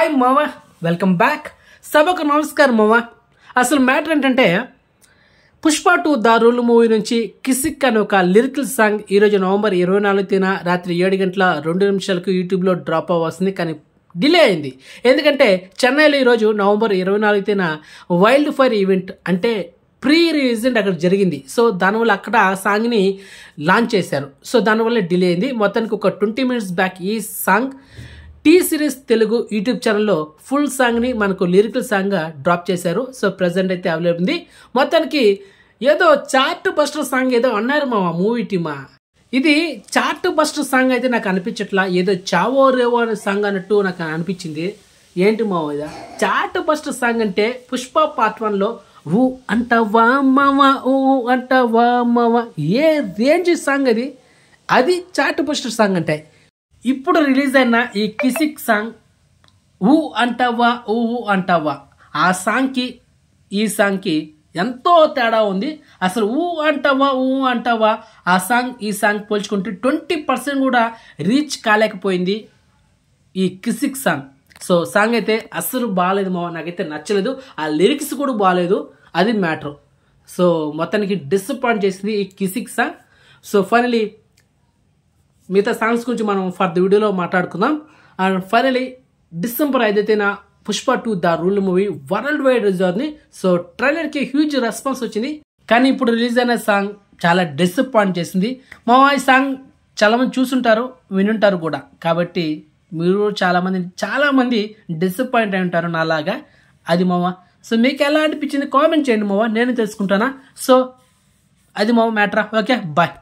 Hi మావా, welcome back. సభకు నమస్కారం మావా. అసలు మ్యాటర్ ఏంటంటే పుష్ప 2 ద రూల్ మూవీ నుంచి కిసిక్ అనే ఒక లిరికల్ సాంగ్ ఈరోజు నవంబర్ 24 రాత్రి 7:02 యూట్యూబ్లో డ్రాప్ అవ్వాల్సింది, కానీ డిలే అయింది. ఎందుకంటే చెన్నైలో ఈరోజు నవంబర్ 24 వైల్డ్ ఫైర్ ఈవెంట్ అంటే ప్రీ రిలీజ్ అక్కడ జరిగింది. సో దానివల్ల అక్కడ ఆ సాంగ్ని లాంచ్ చేశారు. సో దానివల్ల డిలే అయింది. మొత్తానికి ఒక 20 minutes బ్యాక్ ఈ song T Series Telugu YouTube ఛానల్లో ఫుల్ సాంగ్ని మనకు లిరికల్ సాంగ్గా డ్రాప్ చేశారు. సో ప్రజెంట్ అయితే అవైలబుల్ ఉంది. మొత్తానికి ఏదో చార్ట్ బస్టర్ సాంగ్ ఏదో అన్నారు మా మూవీ టీమా. ఇది చార్ట్ బస్టర్ సాంగ్ అయితే నాకు అనిపించట్లా, ఏదో చావో రేవో అనే సాంగ్ అన్నట్టు నాకు అనిపించింది. ఏంటి మా ఇదా చార్ట్ బస్టర్ సాంగ్ అంటే పుష్ప పార్ట్ 1లో ఊ అంటవా మావా ఊ అంటవా మావా ఏ రేంజ్ సాంగ్ అది చార్ట్ బస్టర్ సాంగ్ అంటే. ఇప్పుడు రిలీజ్ అయిన ఈ కిసిక్ సాంగ్ ఊ అంటవా ఊ అంటవా ఆ సాంగ్కి ఈ సాంగ్కి ఎంతో తేడా ఉంది. అసలు ఊ అంటవా ఊ అంటవా ఆ సాంగ్ ఈ సాంగ్ పోల్చుకుంటే 20% కూడా రీచ్ కాలేకపోయింది ఈ కిసిక్ సాంగ్. సో సాంగ్ అయితే అస్సలు బాగాలేదు మావా, నాకైతే నచ్చలేదు. ఆ లిరిక్స్ కూడా బాగాలేదు, అది మ్యాటర్. సో మొత్తానికి డిసప్పాయింట్ చేసింది ఈ కిసిక్ సాంగ్. సో ఫైనలీ మిగతా సాంగ్స్ గురించి మనం ఫర్ ద వీడియోలో మాట్లాడుకుందాం. And finally December 5 Pushpa 2 the rule movie world wide release అవుతుంది. సో ట్రైలర్కి హ్యూజ్ రెస్పాన్స్ వచ్చింది, కానీ ఇప్పుడు రిలీజ్ అయిన సాంగ్ చాలా డిసప్పాయింట్ చేసింది. మా ఈ సాంగ్ చాలామంది చూసుంటారు, వినుంటారు కూడా, కాబట్టి మీరు చాలామంది డిసప్పాయింట్ అయి ఉంటారు నాలాగా. అది మావా. సో మీకు ఎలా అనిపించింది కామెంట్ చేయండి మావా, నేను తెలుసుకుంటానా. సో అది మావా మ్యాటరా. Okay, bye.